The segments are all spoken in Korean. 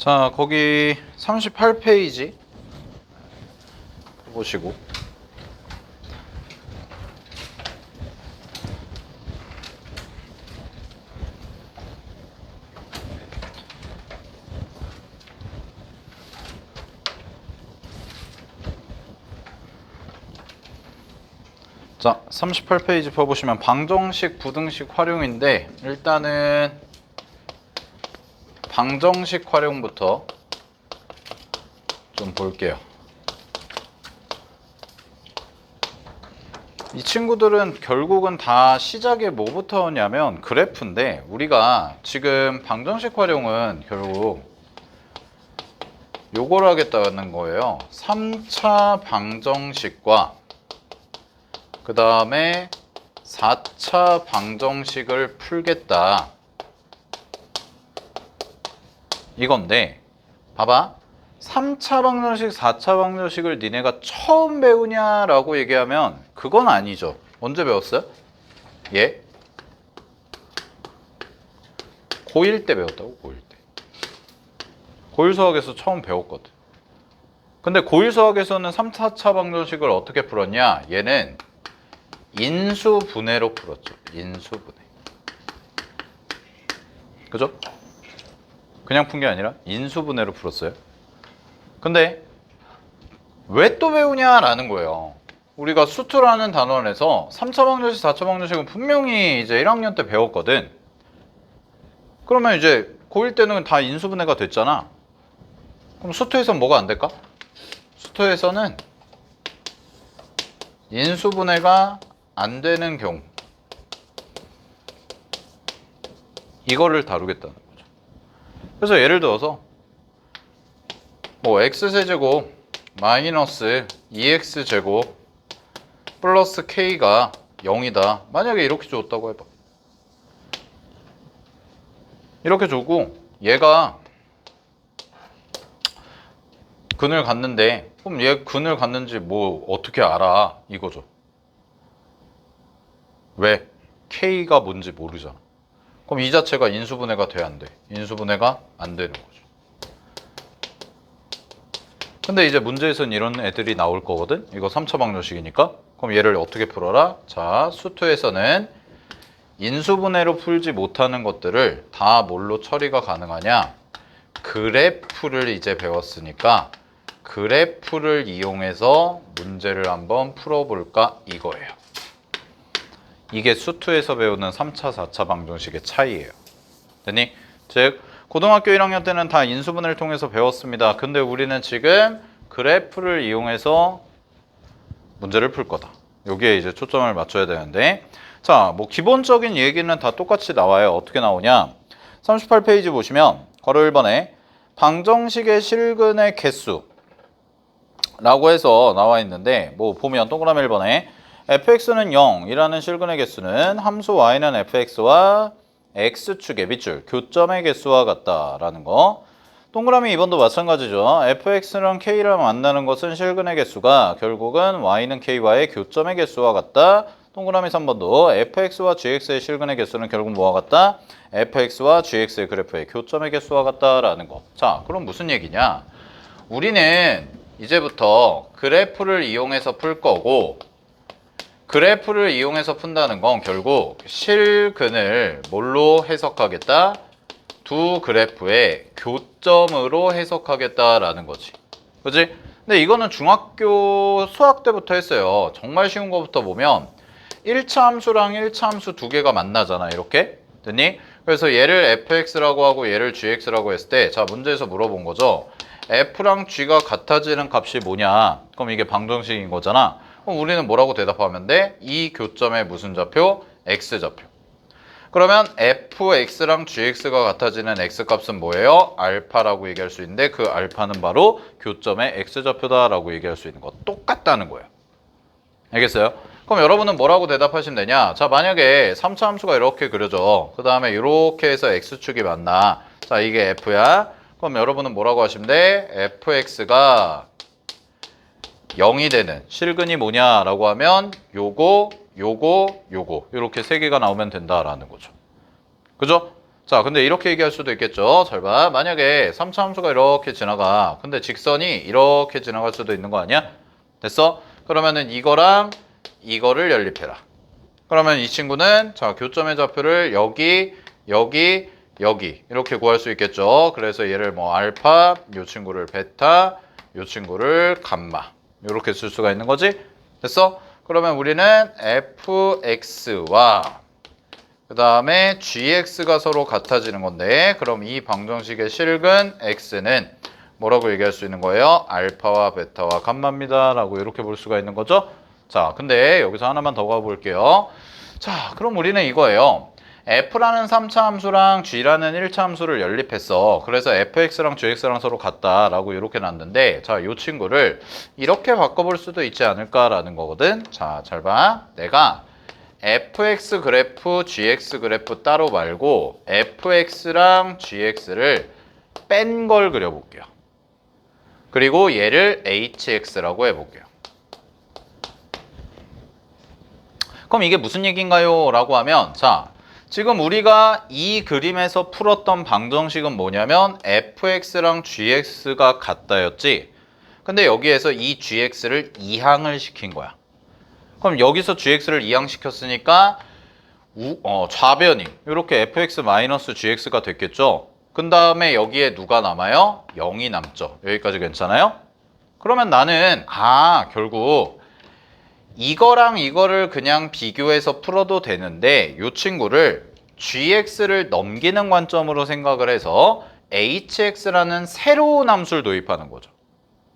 자, 거기 38페이지 보시고 자, 38페이지 펴보시면 방정식, 부등식 활용인데 일단은 방정식 활용부터 좀 볼게요. 이 친구들은 결국은 다 시작에 뭐부터 오냐면 그래프인데 우리가 지금 방정식 활용은 결국 요걸 하겠다는 거예요. 3차 방정식과 그 다음에 4차 방정식을 풀겠다 이건데 봐봐, 3차 방정식, 4차 방정식을 니네가 처음 배우냐라고 얘기하면 그건 아니죠. 언제 배웠어요? 예? 고1 때 배웠다고. 고1 때 고1 수학에서 처음 배웠거든. 근데 고1 수학에서는 3, 4차 방정식을 어떻게 풀었냐, 얘는 인수분해로 풀었죠. 인수분해. 그죠? 그냥 푼 게 아니라 인수분해로 풀었어요. 근데 왜 또 배우냐라는 거예요. 우리가 수투라는 단원에서 3차 방정식, 4차 방정식은 분명히 이제 1학년 때 배웠거든. 그러면 이제 고1 때는 다 인수분해가 됐잖아. 그럼 수투에서는 뭐가 안 될까? 수투에서는 인수분해가 안 되는 경우 이거를 다루겠다는 거죠. 그래서 예를 들어서 뭐 x세제곱 마이너스 2x제곱 플러스 k가 0이다. 만약에 이렇게 줬다고 해봐. 이렇게 주고 얘가 근을 갖는데 그럼 얘 근을 갖는지 뭐 어떻게 알아 이거죠. 왜? k가 뭔지 모르잖아. 그럼 이 자체가 인수분해가 돼, 안 돼? 인수분해가 안 되는 거죠. 근데 이제 문제에서는 이런 애들이 나올 거거든. 이거 3차 방정식이니까. 그럼 얘를 어떻게 풀어라? 자, 수투에서는 인수분해로 풀지 못하는 것들을 다 뭘로 처리가 가능하냐? 그래프를 이제 배웠으니까 그래프를 이용해서 문제를 한번 풀어볼까 이거예요. 이게 수투에서 배우는 3차, 4차 방정식의 차이예요. 됐니? 즉 고등학교 1학년 때는 다 인수분해를 통해서 배웠습니다. 근데 우리는 지금 그래프를 이용해서 문제를 풀 거다. 여기에 이제 초점을 맞춰야 되는데, 자, 뭐 기본적인 얘기는 다 똑같이 나와요. 어떻게 나오냐? 38페이지 보시면 괄호 1번에 방정식의 실근의 개수 라고 해서 나와 있는데, 뭐 보면 동그라미 1번에 fx는 0이라는 실근의 개수는 함수 y는 fx와 x축의 밑줄, 교점의 개수와 같다라는 거. 동그라미 2번도 마찬가지죠. fx랑 k랑 만나는 것은 실근의 개수가 결국은 y는 k와의 교점의 개수와 같다. 동그라미 3번도 fx와 gx의 실근의 개수는 결국 뭐와 같다? fx와 gx의 그래프의 교점의 개수와 같다라는 거. 자, 그럼 무슨 얘기냐? 우리는 이제부터 그래프를 이용해서 풀 거고, 그래프를 이용해서 푼다는 건 결국 실근을 뭘로 해석하겠다? 두 그래프의 교점으로 해석하겠다라는 거지. 그지? 근데 이거는 중학교 수학 때부터 했어요. 정말 쉬운 거부터 보면 1차 함수랑 1차 함수 두 개가 만나잖아. 이렇게. 됐니? 그래서 얘를 fx라고 하고 얘를 gx라고 했을 때, 자, 문제에서 물어본 거죠. f랑 g가 같아지는 값이 뭐냐? 그럼 이게 방정식인 거잖아. 그럼 우리는 뭐라고 대답하면 돼? 이 교점의 무슨 좌표? x좌표. 그러면 fx랑 gx가 같아지는 x값은 뭐예요? 알파라고 얘기할 수 있는데 그 알파는 바로 교점의 x좌표다라고 얘기할 수 있는 거. 똑같다는 거예요. 알겠어요? 그럼 여러분은 뭐라고 대답하시면 되냐? 자, 만약에 3차 함수가 이렇게 그려져. 그 다음에 이렇게 해서 x축이 만나. 자, 이게 f야. 그럼 여러분은 뭐라고 하시면 돼? fx가 0이 되는 실근이 뭐냐라고 하면 요거 이렇게 세 개가 나오면 된다라는 거죠. 그죠? 자, 근데 이렇게 얘기할 수도 있겠죠. 잘 봐. 만약에 3차 함수가 이렇게 지나가. 근데 직선이 이렇게 지나갈 수도 있는 거 아니야? 됐어? 그러면은 이거랑 이거를 연립해라. 그러면 이 친구는 자, 교점의 좌표를 여기, 여기, 여기 이렇게 구할 수 있겠죠. 그래서 얘를 뭐 알파, 요 친구를 베타, 요 친구를 감마 이렇게 쓸 수가 있는 거지. 됐어? 그러면 우리는 fx와 그 다음에 gx가 서로 같아지는 건데 그럼 이 방정식의 실근 x는 뭐라고 얘기할 수 있는 거예요? 알파와 베타와 감마입니다 라고 이렇게 볼 수가 있는 거죠. 자, 근데 여기서 하나만 더 가볼게요. 자, 그럼 우리는 이거예요. f라는 3차 함수랑 g라는 1차 함수를 연립했어. 그래서 fx랑 gx랑 서로 같다라고 이렇게 놨는데 자, 이 친구를 이렇게 바꿔볼 수도 있지 않을까라는 거거든. 자, 잘 봐. 내가 fx 그래프, gx 그래프 따로 말고 fx랑 gx를 뺀 걸 그려볼게요. 그리고 얘를 hx라고 해볼게요. 그럼 이게 무슨 얘기인가요? 라고 하면 자, 지금 우리가 이 그림에서 풀었던 방정식은 뭐냐면 fx랑 gx가 같다였지. 근데 여기에서 이 gx를 이항을 시킨 거야. 그럼 여기서 gx를 이항시켰으니까 좌변이 이렇게 fx-gx가 됐겠죠. 그 다음에 여기에 누가 남아요? 0이 남죠. 여기까지 괜찮아요? 그러면 나는 결국 이거랑 이거를 그냥 비교해서 풀어도 되는데 이 친구를 gx를 넘기는 관점으로 생각을 해서 hx라는 새로운 함수를 도입하는 거죠.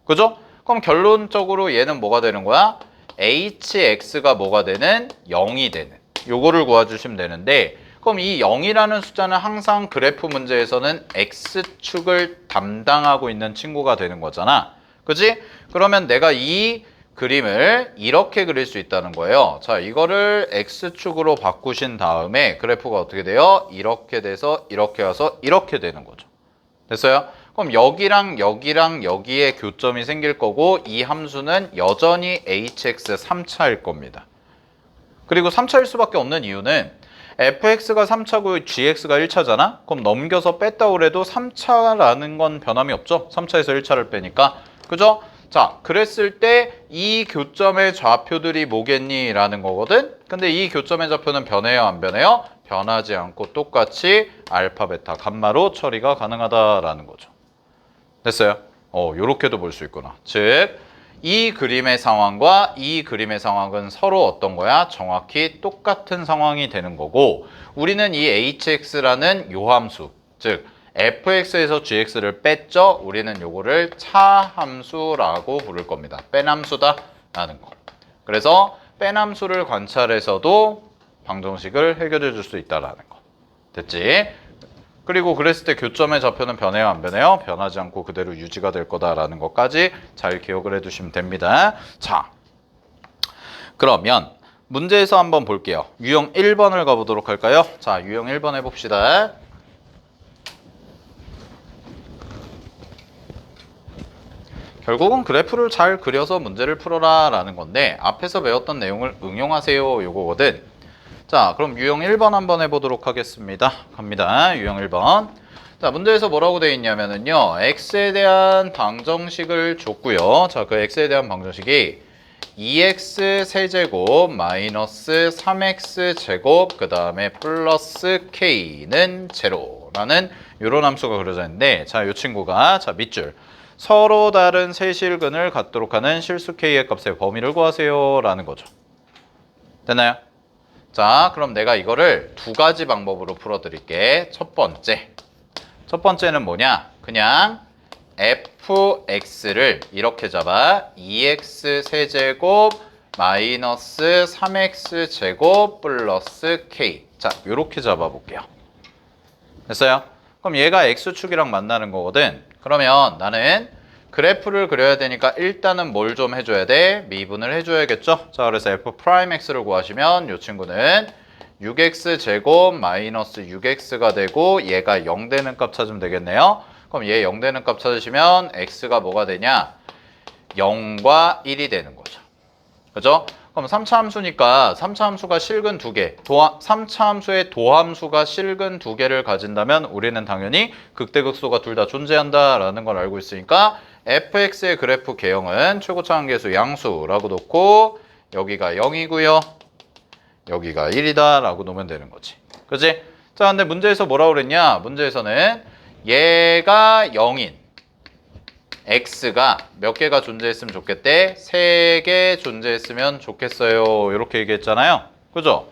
그죠? 그럼 결론적으로 얘는 뭐가 되는 거야? hx가 뭐가 되는? 0이 되는. 요거를 구해주시면 되는데 그럼 이 0이라는 숫자는 항상 그래프 문제에서는 x축을 담당하고 있는 친구가 되는 거잖아. 그지? 그러면 내가 이 그림을 이렇게 그릴 수 있다는 거예요. 자, 이거를 x축으로 바꾸신 다음에 그래프가 어떻게 돼요? 이렇게 돼서 이렇게 와서 이렇게 되는 거죠. 됐어요? 그럼 여기랑 여기랑 여기에 교점이 생길 거고 이 함수는 여전히 hx 3차일 겁니다. 그리고 3차일 수밖에 없는 이유는 fx가 3차고 gx가 1차잖아? 그럼 넘겨서 뺐다 그래도 3차라는 건 변함이 없죠? 3차에서 1차를 빼니까. 그죠? 자, 그랬을 때 이 교점의 좌표들이 뭐겠니? 라는 거거든? 근데 이 교점의 좌표는 변해요? 안 변해요? 변하지 않고 똑같이 알파, 베타, 감마로 처리가 가능하다라는 거죠. 됐어요? 요렇게도 볼 수 있구나. 즉, 이 그림의 상황과 이 그림의 상황은 서로 어떤 거야? 정확히 똑같은 상황이 되는 거고 우리는 이 hx라는 요 함수, 즉 fx에서 gx를 뺐죠? 우리는 요거를 차함수라고 부를 겁니다. 뺀 함수다 라는 거. 그래서 뺀 함수를 관찰해서도 방정식을 해결해 줄 수 있다라는 거. 됐지? 그리고 그랬을 때 교점의 좌표는 변해요, 안 변해요? 변하지 않고 그대로 유지가 될 거다라는 것까지 잘 기억을 해두시면 됩니다. 자, 그러면 문제에서 한번 볼게요. 유형 1번을 가보도록 할까요? 자, 유형 1번 해봅시다. 결국은 그래프를 잘 그려서 문제를 풀어라 라는 건데 앞에서 배웠던 내용을 응용하세요 요거거든. 자, 그럼 유형 1번 한번 해보도록 하겠습니다. 갑니다. 유형 1번. 자, 문제에서 뭐라고 되어 있냐면은요. x에 대한 방정식을 줬고요. 자, 그 x에 대한 방정식이 2x 세제곱 마이너스 3x 제곱 그 다음에 플러스 k는 제로라는 이런 함수가 그려져 있는데 자, 이 친구가 자, 밑줄 서로 다른 세실근을 갖도록 하는 실수 k의 값의 범위를 구하세요 라는 거죠. 됐나요? 자, 그럼 내가 이거를 두 가지 방법으로 풀어드릴게. 첫 번째는 뭐냐? 그냥 fx를 이렇게 잡아 2x 세제곱 마이너스 3x 제곱 플러스 k. 자, 이렇게 잡아볼게요. 됐어요? 그럼 얘가 x축이랑 만나는 거거든. 그러면 나는 그래프를 그려야 되니까 일단은 뭘 좀 해줘야 돼? 미분을 해줘야겠죠? 자, 그래서 f'x를 구하시면 이 친구는 6x 제곱 마이너스 6x가 되고 얘가 0 되는 값 찾으면 되겠네요. 그럼 얘 0 되는 값 찾으시면 x가 뭐가 되냐? 0과 1이 되는 거죠. 그죠? 그럼 3차 함수니까 3차 함수가 실근 2개, 3차 함수의 도함수가 실근 2개를 가진다면 우리는 당연히 극대극소가 둘 다 존재한다라는 걸 알고 있으니까 fx의 그래프 개형은 최고차 한계수 양수라고 놓고 여기가 0이고요. 여기가 1이다 라고 놓으면 되는 거지. 그치? 자, 근데 문제에서 뭐라고 그랬냐? 문제에서는 얘가 0인 x가 몇 개가 존재했으면 좋겠대? 3개 존재했으면 좋겠어요. 이렇게 얘기했잖아요. 그죠?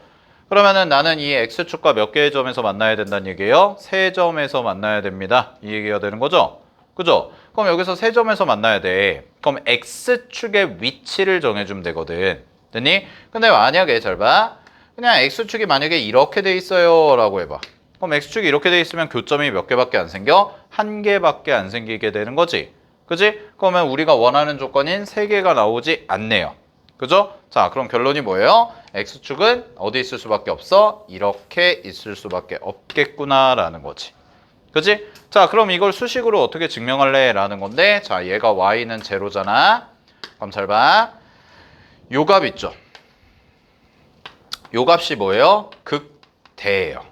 그러면은 나는 이 x축과 몇 개의 점에서 만나야 된다는 얘기예요? 3점에서 만나야 됩니다. 이 얘기가 되는 거죠? 그죠? 그럼 여기서 3점에서 만나야 돼. 그럼 x축의 위치를 정해주면 되거든. 됐니? 근데 만약에 잘 봐. 그냥 x축이 만약에 이렇게 돼 있어요 라고 해봐. 그럼 x축이 이렇게 돼 있으면 교점이 몇 개밖에 안 생겨? 1개밖에 안 생기게 되는 거지. 그지? 그러면 우리가 원하는 조건인 3개가 나오지 않네요. 그죠? 자, 그럼 결론이 뭐예요? x축은 어디 있을 수밖에 없어? 이렇게 있을 수밖에 없겠구나라는 거지. 그지? 자, 그럼 이걸 수식으로 어떻게 증명할래? 라는 건데, 자, 얘가 y는 제로잖아. 그럼 잘 봐. 요 값 있죠? 요 값이 뭐예요? 극대예요.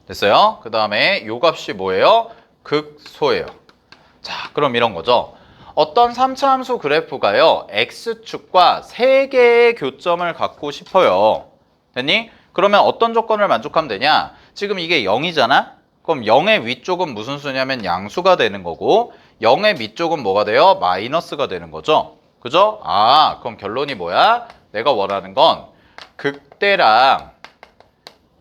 됐어요? 그 다음에 요 값이 뭐예요? 극소예요. 자, 그럼 이런 거죠. 어떤 3차 함수 그래프가요. x축과 3개의 교점을 갖고 싶어요. 됐니? 그러면 어떤 조건을 만족하면 되냐? 지금 이게 0이잖아? 그럼 0의 위쪽은 무슨 수냐면 양수가 되는 거고 0의 밑쪽은 뭐가 돼요? 마이너스가 되는 거죠. 그죠? 아, 그럼 결론이 뭐야? 내가 원하는 건 극대랑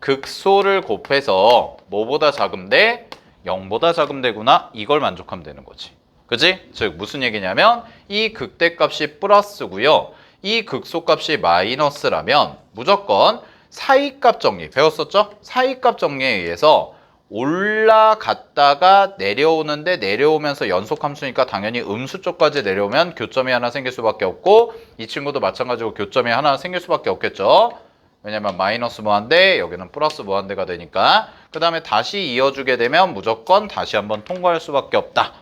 극소를 곱해서 뭐보다 작은데 0보다 작은데구나. 이걸 만족하면 되는 거지. 그지? 즉 무슨 얘기냐면 이 극대값이 플러스고요. 이 극소값이 마이너스라면 무조건 사이값 정리 배웠었죠? 사이값 정리에 의해서 올라갔다가 내려오는데 내려오면서 연속함수니까 당연히 음수 쪽까지 내려오면 교점이 하나 생길 수밖에 없고 이 친구도 마찬가지로 교점이 하나 생길 수밖에 없겠죠. 왜냐면 마이너스 무한대 여기는 플러스 무한대가 되니까 그 다음에 다시 이어주게 되면 무조건 다시 한번 통과할 수밖에 없다.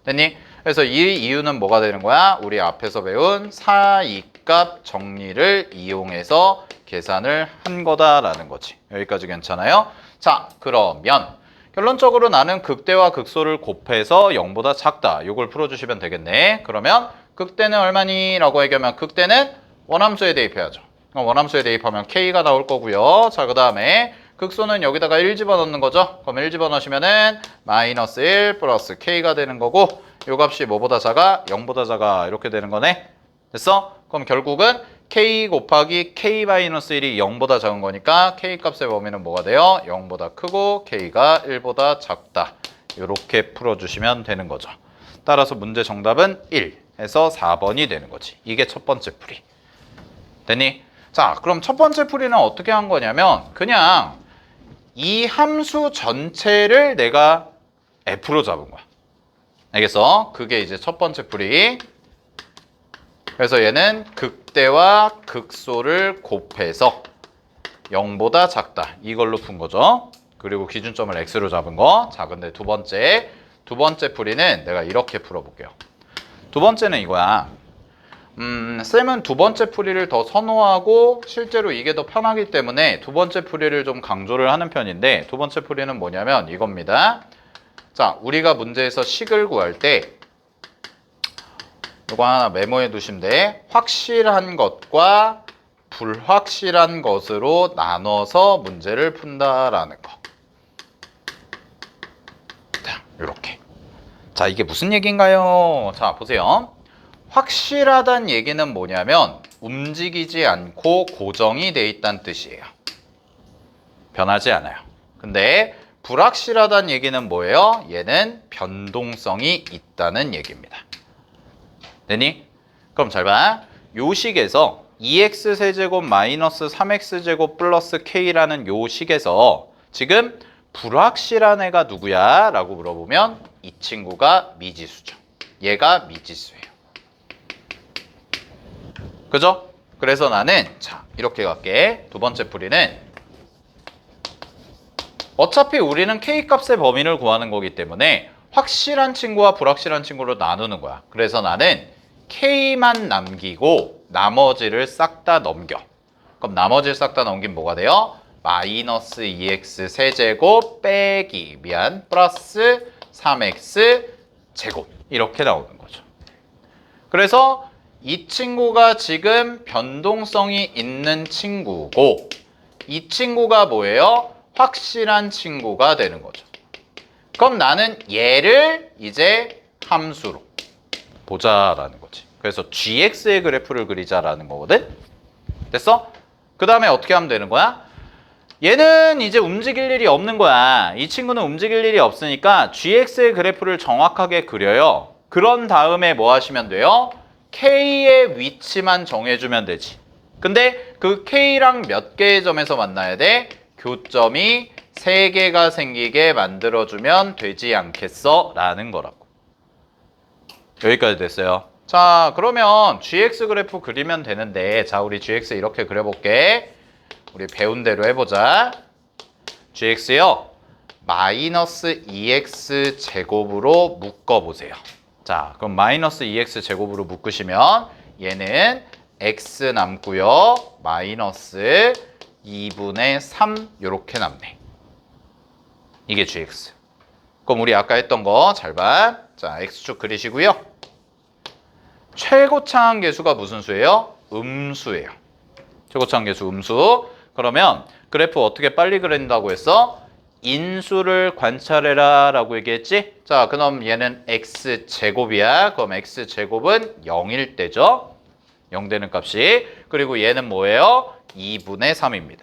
됐니? 그래서 이 이유는 뭐가 되는 거야? 우리 앞에서 배운 사이값 정리를 이용해서 계산을 한 거다라는 거지. 여기까지 괜찮아요? 자, 그러면 결론적으로 나는 극대와 극소를 곱해서 0보다 작다. 이걸 풀어주시면 되겠네. 그러면 극대는 얼마니? 라고 얘기하면 극대는 원함수에 대입해야죠. 원함수에 대입하면 K가 나올 거고요. 자, 그 다음에 극소는 여기다가 1 집어넣는 거죠. 그럼 1 집어넣으시면은 마이너스 1 플러스 K가 되는 거고 요 값이 뭐보다 작아? 0보다 작아. 이렇게 되는 거네. 됐어? 그럼 결국은 K 곱하기 K-1이 0보다 작은 거니까 K 값의 범위는 뭐가 돼요? 0보다 크고 K가 1보다 작다. 이렇게 풀어주시면 되는 거죠. 따라서 문제 정답은 1에서 4번이 되는 거지. 이게 첫 번째 풀이. 됐니? 자, 그럼 첫 번째 풀이는 어떻게 한 거냐면 그냥 이 함수 전체를 내가 F로 잡은 거야. 알겠어? 그게 이제 첫 번째 풀이. 그래서 얘는 극대와 극소를 곱해서 0보다 작다. 이걸로 푼 거죠. 그리고 기준점을 X로 잡은 거. 자, 근데 두 번째 풀이는 내가 이렇게 풀어볼게요. 두 번째는 이거야. 쌤은 두 번째 풀이를 더 선호하고 실제로 이게 더 편하기 때문에 두 번째 풀이를 좀 강조를 하는 편인데 두 번째 풀이는 뭐냐면 이겁니다. 자, 우리가 문제에서 식을 구할 때 이거 하나 메모해 두시면 돼. 확실한 것과 불확실한 것으로 나눠서 문제를 푼다라는 거. 자, 이렇게. 자, 이게 무슨 얘기인가요? 자, 보세요. 확실하다는 얘기는 뭐냐면 움직이지 않고 고정이 돼 있다는 뜻이에요. 변하지 않아요. 근데 불확실하다는 얘기는 뭐예요? 얘는 변동성이 있다는 얘기입니다. 되니? 그럼 잘 봐. 요 식에서 2x세제곱 마이너스 3x제곱 플러스 k라는 요 식에서 지금 불확실한 애가 누구야? 라고 물어보면 이 친구가 미지수죠. 얘가 미지수예요. 그죠? 그래서 나는 자 이렇게 갈게. 두 번째 풀이는 어차피 우리는 K값의 범위를 구하는 거기 때문에 확실한 친구와 불확실한 친구로 나누는 거야. 그래서 나는 K만 남기고 나머지를 싹 다 넘겨. 그럼 나머지를 싹 다 넘기면 뭐가 돼요? 마이너스 2x 세제곱 빼기 플러스 3x 제곱 이렇게 나오는 거죠. 그래서 이 친구가 지금 변동성이 있는 친구고 이 친구가 뭐예요? 확실한 친구가 되는 거죠. 그럼 나는 얘를 이제 함수로 보자라는 거지. 그래서 gx의 그래프를 그리자라는 거거든. 됐어? 그 다음에 어떻게 하면 되는 거야? 얘는 이제 움직일 일이 없는 거야. 이 친구는 움직일 일이 없으니까 gx의 그래프를 정확하게 그려요. 그런 다음에 뭐 하시면 돼요? k의 위치만 정해주면 되지. 근데 그 k랑 몇 개의 점에서 만나야 돼? 교점이 3개가 생기게 만들어주면 되지 않겠어? 라는 거라고. 여기까지 됐어요. 자, 그러면 gx 그래프 그리면 되는데, 자, 우리 gx 이렇게 그려볼게. 우리 배운 대로 해보자. gx요. 마이너스 2x 제곱으로 묶어보세요. 자, 그럼 마이너스 2x 제곱으로 묶으시면 얘는 x 남고요. 마이너스 2분의 3 이렇게 남네. 이게 gx. 그럼 우리 아까 했던 거 잘 봐. 자, x축 그리시고요. 최고차항 계수가 무슨 수예요? 음수예요. 최고차항 계수 음수. 그러면 그래프 어떻게 빨리 그린다고 했어? 인수를 관찰해라 라고 얘기했지? 자, 그럼 얘는 x제곱이야. 그럼 x제곱은 0일 때죠. 0 되는 값이. 그리고 얘는 뭐예요? 2분의 3입니다.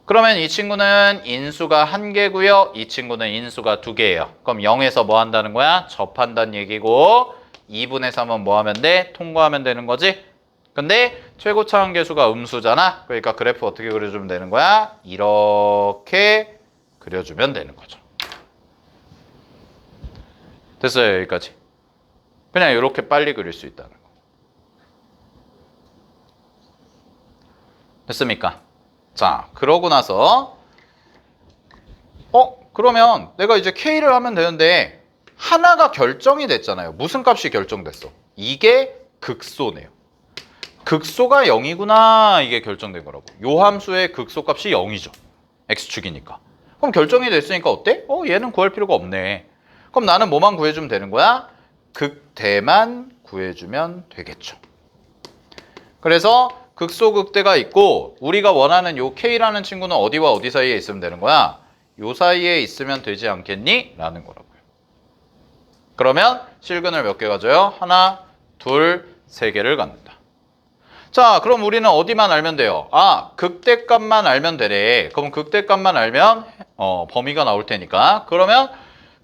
그러면 이 친구는 인수가 1개고요. 이 친구는 인수가 2개예요. 그럼 0에서 뭐 한다는 거야? 접한다는 얘기고 2분의 3은 뭐 하면 돼? 통과하면 되는 거지? 근데 최고차항 계수가 음수잖아. 그러니까 그래프 어떻게 그려주면 되는 거야? 이렇게 그려주면 되는 거죠. 됐어요, 여기까지. 그냥 이렇게 빨리 그릴 수 있다는 거. 됐습니까? 자, 그러고 나서 그러면 내가 이제 K를 하면 되는데 하나가 결정이 됐잖아요. 무슨 값이 결정됐어? 이게 극소네요. 극소가 0이구나 이게 결정된 거라고. 요 함수의 극소값이 0이죠. x축이니까. 그럼 결정이 됐으니까 어때? 얘는 구할 필요가 없네. 그럼 나는 뭐만 구해주면 되는 거야? 극대만 구해주면 되겠죠. 그래서 극소 극대가 있고 우리가 원하는 요 K라는 친구는 어디와 어디 사이에 있으면 되는 거야? 요 사이에 있으면 되지 않겠니? 라는 거라고요. 그러면 실근을 몇 개 가져요? 하나, 둘, 세 개를 갖는다. 자, 그럼 우리는 어디만 알면 돼요? 극대값만 알면 되래. 그럼 극대값만 알면 범위가 나올 테니까. 그러면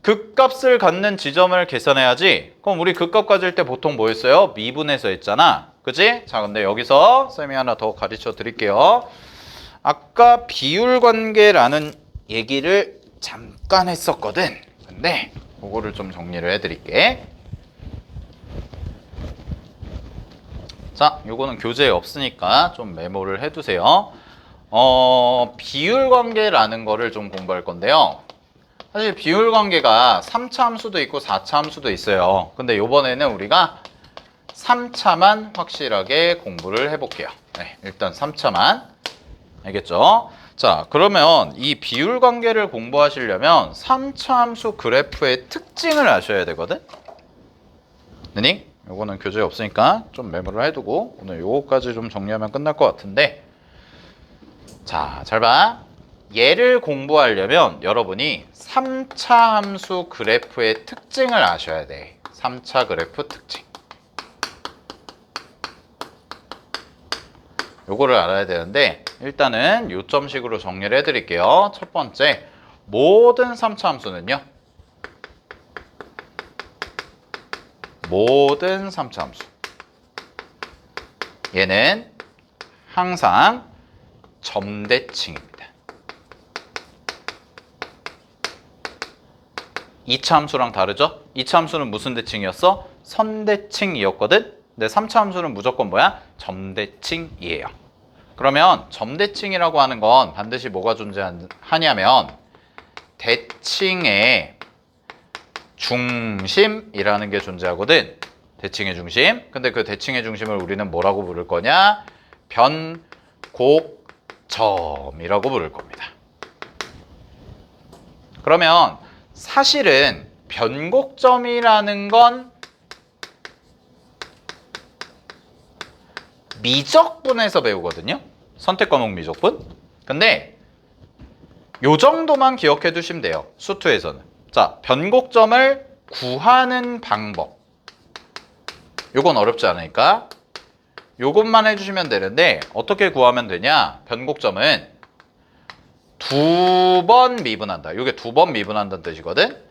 극값을 갖는 지점을 계산해야지. 그럼 우리 극값 가질 때 보통 뭐 했어요? 미분해서 했잖아. 그치? 자, 근데 여기서 쌤이 하나 더 가르쳐 드릴게요. 아까 비율관계라는 얘기를 잠깐 했었거든. 근데 그거를 좀 정리를 해드릴게. 자, 요거는 교재에 없으니까 좀 메모를 해두세요. 비율관계라는 거를 좀 공부할 건데요. 사실 비율관계가 3차 함수도 있고 4차 함수도 있어요. 근데 요번에는 우리가 3차만 확실하게 공부를 해볼게요. 네, 일단 3차만. 알겠죠? 자, 그러면 이 비율관계를 공부하시려면 3차 함수 그래프의 특징을 아셔야 되거든? 느니? 요거는 교재에 없으니까 좀 메모를 해두고 오늘 요거까지 좀 정리하면 끝날 것 같은데, 자, 잘 봐. 얘를 공부하려면 여러분이 3차 함수 그래프의 특징을 아셔야 돼. 3차 그래프 특징. 요거를 알아야 되는데 일단은 요점식으로 정리를 해드릴게요. 첫 번째, 모든 3차 함수는요. 모든 3차 함수. 얘는 항상 점대칭입니다. 2차 함수랑 다르죠? 2차 함수는 무슨 대칭이었어? 선대칭이었거든? 근데 3차 함수는 무조건 뭐야? 점대칭이에요. 그러면 점대칭이라고 하는 건 반드시 뭐가 존재하냐면 대칭의 중심이라는 게 존재하거든. 대칭의 중심. 근데 그 대칭의 중심을 우리는 뭐라고 부를 거냐? 변곡점이라고 부를 겁니다. 그러면 사실은 변곡점이라는 건 미적분에서 배우거든요. 선택 과목 미적분. 근데 요 정도만 기억해 두시면 돼요. 수투에서는. 자, 변곡점을 구하는 방법. 요건 어렵지 않으니까 요것만 해주시면 되는데 어떻게 구하면 되냐? 변곡점은 두 번 미분한다. 요게 두 번 미분한다는 뜻이거든.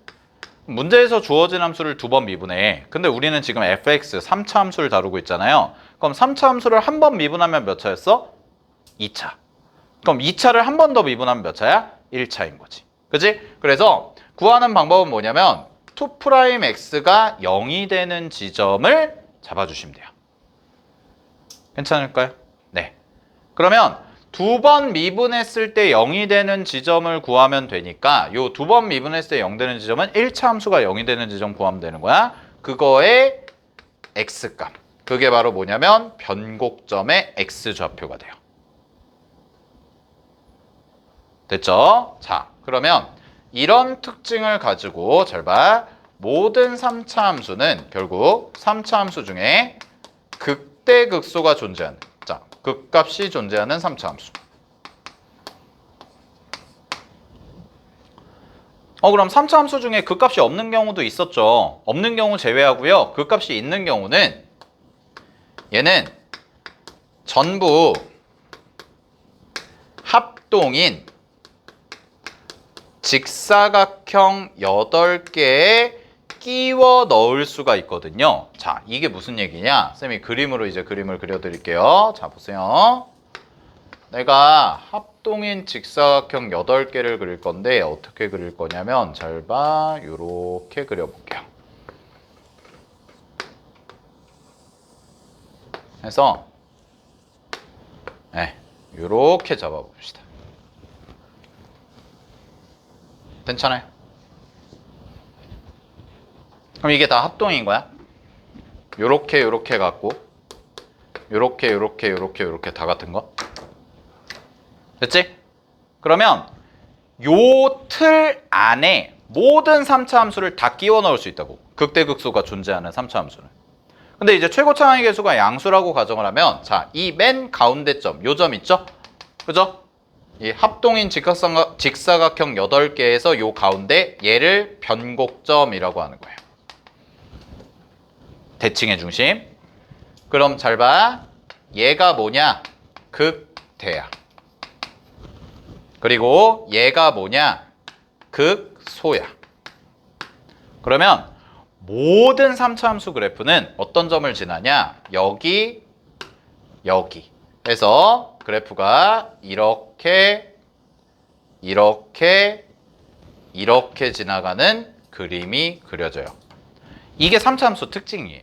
문제에서 주어진 함수를 두 번 미분해. 근데 우리는 지금 fx 3차 함수를 다루고 있잖아요. 그럼 3차 함수를 한 번 미분하면 몇 차였어? 2차. 그럼 2차를 한 번 더 미분하면 몇 차야? 1차인 거지. 그치? 그래서 구하는 방법은 뭐냐면 2'x가 0이 되는 지점을 잡아주시면 돼요. 괜찮을까요? 네. 그러면 두 번 미분했을 때 0이 되는 지점을 구하면 되니까 요 두 번 미분했을 때 0 되는 지점은 1차 함수가 0이 되는 지점 구하면 되는 거야. 그거의 x값. 그게 바로 뭐냐면 변곡점의 x좌표가 돼요. 됐죠? 자, 그러면 이런 특징을 가지고 잘 봐. 모든 3차 함수는 결국 3차 함수 중에 극대극소가 존재하는, 자, 극값이 존재하는 3차 함수. 그럼 3차 함수 중에 극값이 없는 경우도 있었죠. 없는 경우 제외하고요. 극값이 있는 경우는 얘는 전부 합동인 직사각형 8개에 끼워 넣을 수가 있거든요. 자, 이게 무슨 얘기냐? 쌤이 그림으로 이제 그림을 그려드릴게요. 자, 보세요. 내가 합동인 직사각형 8개를 그릴 건데 어떻게 그릴 거냐면 잘 봐. 요렇게 그려볼게요. 해서 요렇게 잡아봅시다. 괜찮아요? 그럼 이게 다 합동인 거야? 요렇게 요렇게 갖고 요렇게 요렇게 요렇게 요렇게 다 같은 거? 됐지? 그러면 요 틀 안에 모든 3차 함수를 다 끼워 넣을 수 있다고. 극대극소가 존재하는 3차 함수는. 근데 이제 최고 차항의 개수가 양수라고 가정을 하면 자, 이 맨 가운데 점, 요 점 있죠? 그죠? 이 합동인 직사각형 8개에서 요 가운데 얘를 변곡점이라고 하는 거예요. 대칭의 중심. 그럼 잘 봐. 얘가 뭐냐? 극대야. 그리고 얘가 뭐냐? 극소야. 그러면 모든 3차 함수 그래프는 어떤 점을 지나냐? 여기, 여기. 해서 그래프가 이렇게, 이렇게, 이렇게 지나가는 그림이 그려져요. 이게 3차 함수 특징이에요.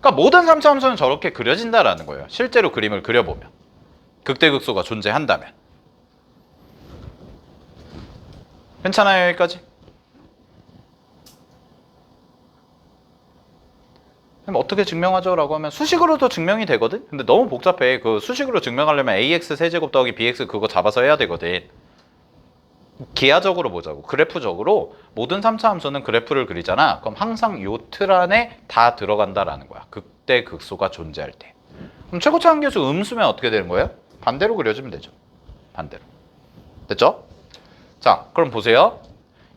그러니까 모든 3차 함수는 저렇게 그려진다라는 거예요. 실제로 그림을 그려보면. 극대극소가 존재한다면. 괜찮아요, 여기까지? 그럼 어떻게 증명하죠? 라고 하면 수식으로도 증명이 되거든? 근데 너무 복잡해. 그 수식으로 증명하려면 ax 세제곱 더하기 bx 그거 잡아서 해야 되거든. 기하적으로 보자고. 그래프적으로 모든 3차 함수는 그래프를 그리잖아. 그럼 항상 요 틀 안에 다 들어간다라는 거야. 극대극소가 존재할 때. 그럼 최고차항 계수 음수면 어떻게 되는 거예요? 반대로 그려주면 되죠. 반대로. 됐죠? 자, 그럼 보세요.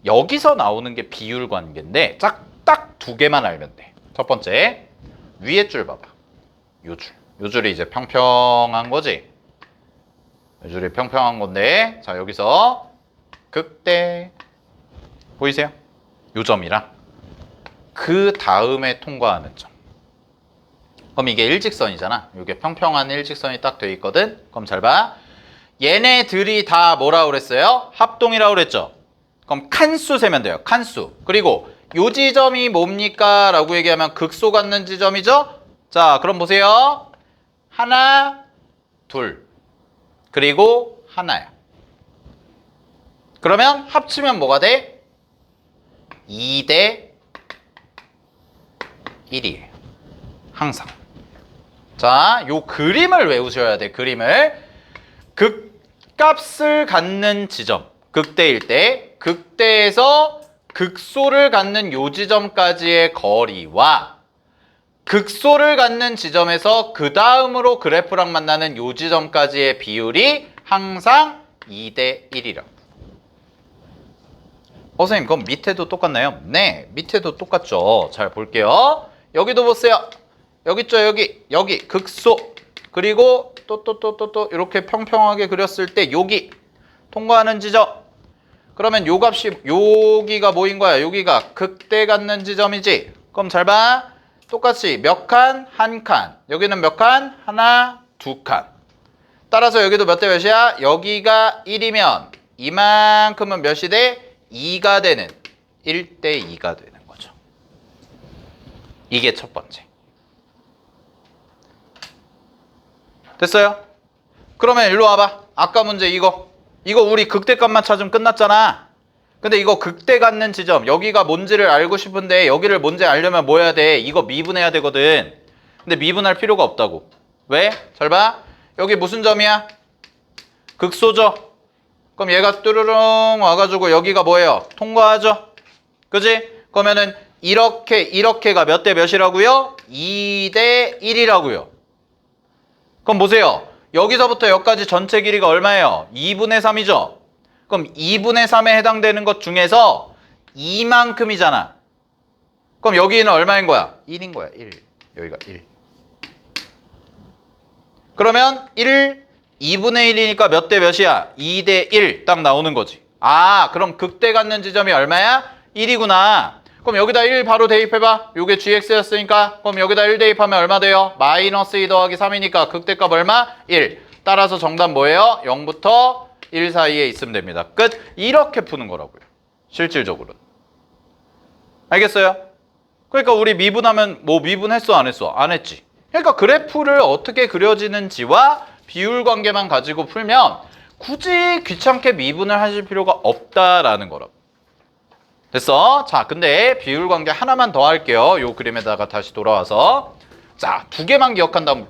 여기서 나오는 게 비율 관계인데 딱 두 개만 알면 돼. 첫 번째, 위에 줄 봐봐. 요 줄. 요 줄이 이제 평평한 거지. 요 줄이 평평한 건데, 자, 여기서 극대. 보이세요? 요 점이랑 그 다음에 통과하는 점. 그럼 이게 일직선이잖아. 이게 평평한 일직선이 딱 돼 있거든. 그럼 잘 봐. 얘네들이 다 뭐라 그랬어요? 합동이라고 그랬죠. 그럼 칸수 세면 돼요. 칸수. 그리고 요 지점이 뭡니까? 라고 얘기하면 극소 갖는 지점이죠? 자, 그럼 보세요. 하나, 둘. 그리고 하나야. 그러면 합치면 뭐가 돼? 2대 1이에요. 항상. 자, 요 그림을 외우셔야 돼. 그림을. 극값을 갖는 지점. 극대일 때 극대에서 극소를 갖는 요 지점까지의 거리와 극소를 갖는 지점에서 그 다음으로 그래프랑 만나는 요 지점까지의 비율이 항상 2대 1이라고. 선생님 그럼 밑에도 똑같나요? 네, 밑에도 똑같죠. 잘 볼게요. 여기도 보세요. 여기 있죠, 여기 극소. 그리고 또 이렇게 평평하게 그렸을 때 여기 통과하는 지점. 그러면 요 값이 여기가 뭐인 거야? 여기가 극대 갖는 지점이지. 그럼 잘 봐. 똑같이 몇 칸? 한 칸. 여기는 몇 칸? 하나, 두 칸. 따라서 여기도 몇 대 몇이야? 여기가 1이면 이만큼은 몇이 돼? 2가 되는 1대 2가 되는 거죠. 이게 첫 번째. 됐어요? 그러면 일로 와봐. 아까 문제 이거 우리 극대값만 찾으면 끝났잖아. 근데 이거 극대 갖는 지점 여기가 뭔지를 알고 싶은데 여기를 뭔지 알려면 뭐 해야 돼? 이거 미분해야 되거든. 근데 미분할 필요가 없다고. 왜? 잘 봐. 여기 무슨 점이야? 극소죠. 그럼 얘가 뚜루룽 와가지고 여기가 뭐예요? 통과하죠. 그지? 그러면은 이렇게가 몇 대 몇이라고요? 2대 1이라고요. 그럼 보세요. 여기서부터 여기까지 전체 길이가 얼마예요? 2분의 3이죠. 그럼 2분의 3에 해당되는 것 중에서 이만큼이잖아. 그럼 여기는 얼마인 거야? 1인 거야. 1. 여기가 1. 그러면 2분의 1이니까 몇 대 몇이야? 2대 1 딱 나오는 거지. 아, 그럼 극대 갖는 지점이 얼마야? 1이구나. 그럼 여기다 1 바로 대입해봐. 요게 gx였으니까 그럼 여기다 1 대입하면 얼마 돼요? 마이너스 2 더하기 3이니까 극대값 얼마? 1. 따라서 정답 뭐예요? 0부터 1 사이에 있으면 됩니다. 끝. 이렇게 푸는 거라고요. 실질적으로는. 알겠어요? 그러니까 우리 미분하면 뭐 미분했어 안 했어? 안 했지. 그러니까 그래프를 어떻게 그려지는지와 비율 관계만 가지고 풀면 굳이 귀찮게 미분을 하실 필요가 없다라는 거라고. 됐어? 자, 근데 비율 관계 하나만 더 할게요. 요 그림에다가 다시 돌아와서. 자, 두 개만 기억한다고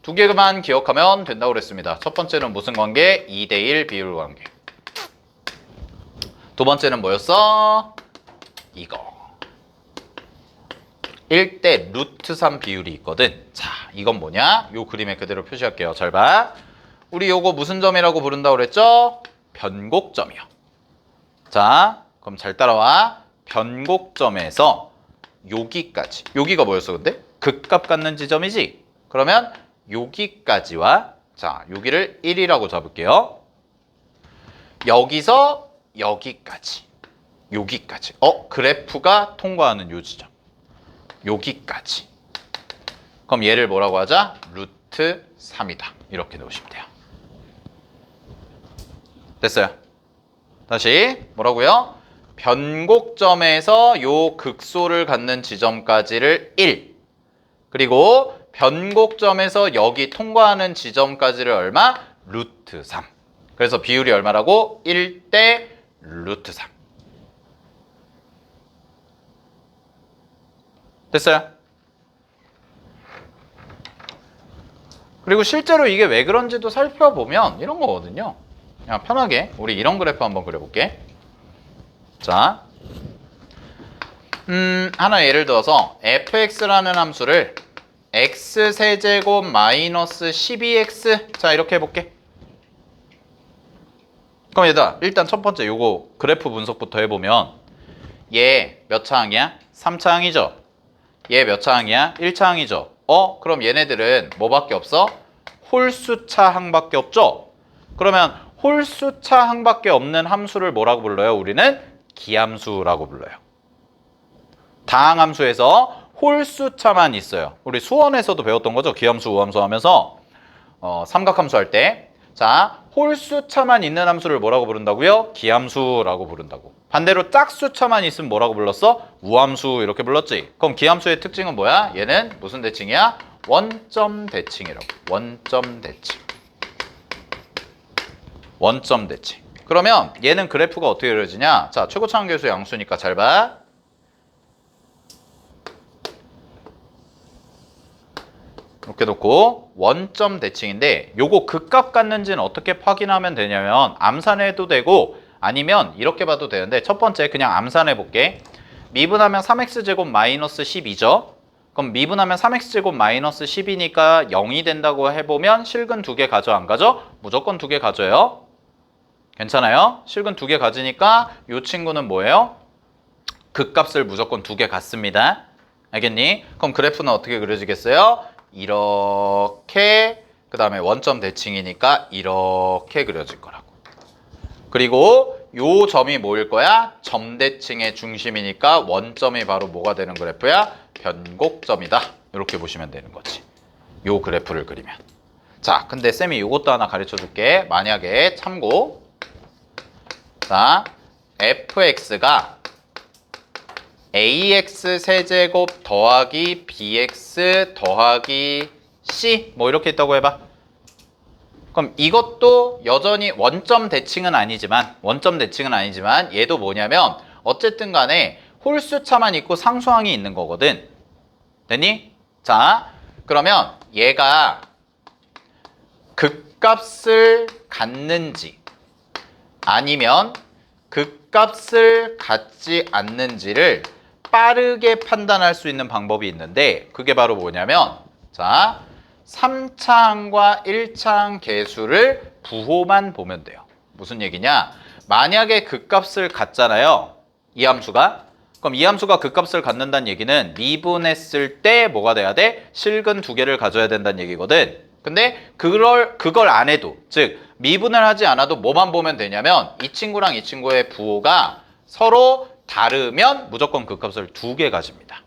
두 개만 기억하면 된다고 그랬습니다. 첫 번째는 무슨 관계? 2대1 비율 관계. 두 번째는 뭐였어? 이거. 1대 루트 3 비율이 있거든. 자, 이건 뭐냐? 요 그림에 그대로 표시할게요. 잘 봐. 우리 요거 무슨 점이라고 부른다고 그랬죠? 변곡점이요. 자, 그럼 잘 따라와. 변곡점에서 여기까지. 여기가 뭐였어, 근데? 극값 갖는 지점이지? 그러면 여기까지와 자, 여기를 1이라고 잡을게요. 여기서 여기까지. 여기까지. 그래프가 통과하는 요 지점. 여기까지. 그럼 얘를 뭐라고 하자? 루트 3이다. 이렇게 넣으시면 돼요. 됐어요? 다시 뭐라고요? 변곡점에서 요 극소를 갖는 지점까지를 1. 그리고 변곡점에서 여기 통과하는 지점까지를 얼마? 루트 3. 그래서 비율이 얼마라고? 1대 루트 3. 됐어요? 그리고 실제로 이게 왜 그런지도 살펴보면 이런 거거든요. 그냥 편하게 우리 이런 그래프 한번 그려볼게. 자, 하나 예를 들어서 fx라는 함수를 x세제곱 마이너스 12x 자 이렇게 해볼게. 그럼 얘들아 일단 첫 번째 요거 그래프 분석부터 해보면 얘 몇 차항이야? 3차항이죠. 얘 몇 차항이야? 1차항이죠. 그럼 얘네들은 뭐밖에 없어? 홀수차항밖에 없죠? 그러면 홀수차항밖에 없는 함수를 뭐라고 불러요? 우리는 기함수라고 불러요. 다항함수에서 홀수차만 있어요. 우리 수원에서도 배웠던 거죠? 기함수, 우함수 하면서 삼각함수 할 때. 자, 홀수차만 있는 함수를 뭐라고 부른다고요? 기함수라고 부른다고. 반대로 짝수차만 있으면 뭐라고 불렀어? 우함수 이렇게 불렀지. 그럼 기함수의 특징은 뭐야? 얘는 무슨 대칭이야? 원점 대칭이라고. 원점 대칭. 원점 대칭. 그러면 얘는 그래프가 어떻게 그려지냐? 자, 최고차항 계수 양수니까 잘 봐. 이렇게 놓고 원점 대칭인데 요거 극값 같는지는 어떻게 확인하면 되냐면 암산해도 되고 아니면 이렇게 봐도 되는데 첫 번째 그냥 암산해 볼게. 미분하면 3x제곱 마이너스 12죠. 그럼 미분하면 3x제곱 마이너스 10이니까 0이 된다고 해보면 실근 2개 가져 안 가져? 무조건 2개 가져요. 괜찮아요? 실근 2개 가지니까 이 친구는 뭐예요? 극값을 무조건 2개 갖습니다. 알겠니? 그럼 그래프는 어떻게 그려지겠어요? 이렇게, 그 다음에 원점 대칭이니까 이렇게 그려질 거라고. 그리고 요 점이 뭐일 거야? 점대칭의 중심이니까 원점이 바로 뭐가 되는 그래프야? 변곡점이다. 이렇게 보시면 되는 거지. 요 그래프를 그리면. 자, 근데 쌤이 요것도 하나 가르쳐 줄게. 만약에 참고. 자, fx가 ax 세제곱 더하기 bx 더하기 c 뭐 이렇게 있다고 해봐. 그럼 이것도 여전히 원점 대칭은 아니지만 얘도 뭐냐면 어쨌든 간에 홀수 차만 있고 상수항이 있는 거거든. 됐니? 자, 그러면 얘가 극값을 갖는지 아니면 극값을 갖지 않는지를 빠르게 판단할 수 있는 방법이 있는데 그게 바로 뭐냐면 자, 3차항과 1차항 계수를 부호만 보면 돼요. 무슨 얘기냐? 만약에 극값을 갖잖아요. 이 함수가. 그럼 이 함수가 극값을 갖는다는 얘기는 미분했을 때 뭐가 돼야 돼? 실근 2개를 가져야 된다는 얘기거든. 근데 그걸 안 해도, 즉 미분을 하지 않아도 뭐만 보면 되냐면 이 친구랑 이 친구의 부호가 서로 다르면 무조건 극값을 2개 가집니다.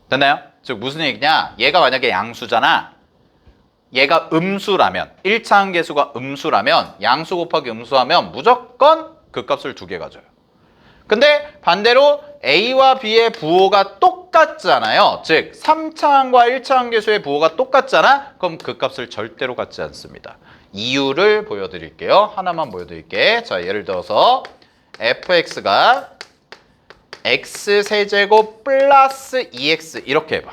됐나요? 즉 무슨 얘기냐? 얘가 만약에 양수잖아. 얘가 음수라면 1차항 계수가 음수라면 양수 곱하기 음수하면 무조건 극값을 2개 가져요. 근데 반대로 A와 B의 부호가 똑같잖아요. 즉 3차항과 1차항 계수의 부호가 똑같잖아. 그럼 극값을 절대로 갖지 않습니다. 이유를 보여드릴게요. 하나만 보여드릴게. 자, 예를 들어서 fx가 x세제곱 플러스 2x 이렇게 해봐.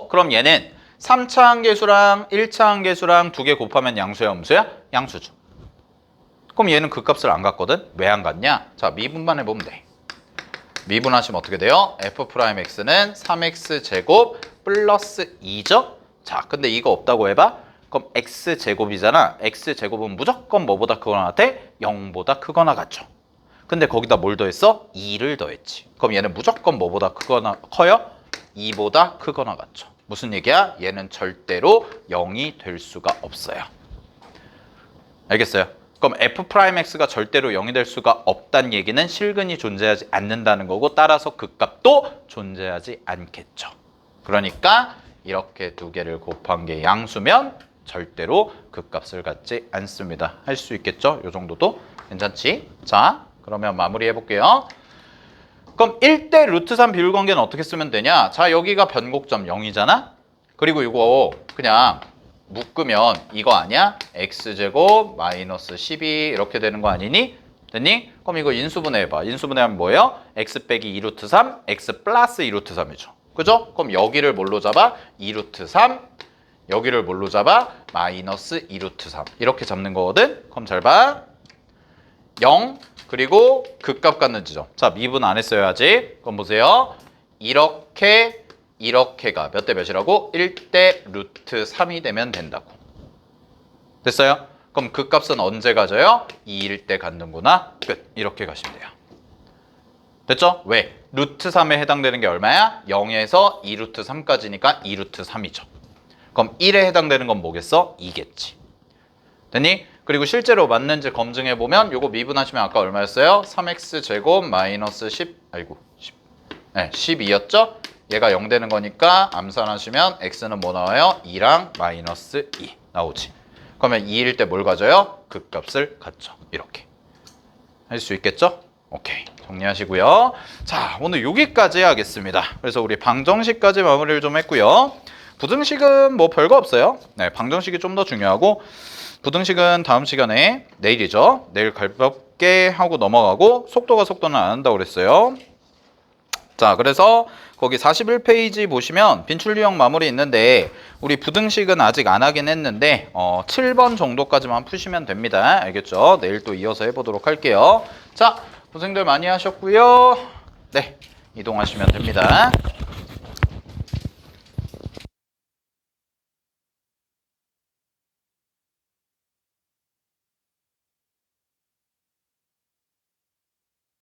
그럼 얘는 3차항 계수랑 1차항 계수랑 2개 곱하면 양수야 음수야? 양수죠. 그럼 얘는 극값을 안 갖거든? 왜 안 갖냐? 자, 미분만 해보면 돼. 미분하시면 어떻게 돼요? f'x는 3x제곱 플러스 2죠? 자, 근데 이거 없다고 해봐? 그럼 x제곱이잖아. x제곱은 무조건 뭐보다 크거나 같아? 0보다 크거나 같죠. 근데 거기다 뭘 더했어? 2를 더했지. 그럼 얘는 무조건 뭐보다 크거나 커요? 2보다 크거나 같죠. 무슨 얘기야? 얘는 절대로 0이 될 수가 없어요. 알겠어요? 그럼 f'x가 절대로 0이 될 수가 없다는 얘기는 실근이 존재하지 않는다는 거고 따라서 극값도 존재하지 않겠죠. 그러니까 이렇게 2개를 곱한 게 양수면 절대로 극값을 갖지 않습니다. 할 수 있겠죠? 이 정도도 괜찮지? 자, 그러면 마무리해 볼게요. 그럼 1대 루트 3 비율 관계는 어떻게 쓰면 되냐? 자, 여기가 변곡점 0이잖아? 그리고 이거 그냥 묶으면 이거 아니야? x제곱 마이너스 12 이렇게 되는 거 아니니? 됐니? 그럼 이거 인수분해 해봐. 인수분해하면 뭐예요? x 빼기 2루트 3, x 플러스 2루트 3이죠. 그죠? 그럼 여기를 뭘로 잡아? 2루트 3, 여기를 뭘로 잡아? 마이너스 2루트 3 이렇게 잡는 거거든? 그럼 잘 봐. 0 그리고 극값 갖는 지점. 자, 미분 안 했어야지. 그럼 보세요. 이렇게가 몇 대 몇이라고? 1대 루트 3이 되면 된다고. 됐어요? 그럼 극값은 언제 가져요? 2일 때 갖는구나. 끝. 이렇게 가시면 돼요. 됐죠? 왜? 루트 3에 해당되는 게 얼마야? 0에서 2루트 3까지니까 2루트 3이죠. 그럼 1에 해당되는 건 뭐겠어? 2겠지. 됐니? 그리고 실제로 맞는지 검증해보면 요거 미분하시면 아까 얼마였어요? 3x제곱 마이너스 12였죠? 얘가 0 되는 거니까 암산하시면 x는 뭐 나와요? 2랑 마이너스 2 나오지. 그러면 2일 때 뭘 가져요? 극값을 갖죠. 이렇게. 할 수 있겠죠? 오케이. 정리하시고요. 자, 오늘 여기까지 하겠습니다. 그래서 우리 방정식까지 마무리를 좀 했고요. 부등식은 뭐 별거 없어요. 네, 방정식이 좀 더 중요하고 부등식은 다음 시간에 내일이죠. 내일 가볍게 하고 넘어가고 속도는 안 한다고 그랬어요. 자, 그래서 거기 41페이지 보시면 빈출 유형 마무리 있는데 우리 부등식은 아직 안 하긴 했는데 7번 정도까지만 푸시면 됩니다. 알겠죠? 내일 또 이어서 해보도록 할게요. 자, 고생들 많이 하셨고요. 네, 이동하시면 됩니다.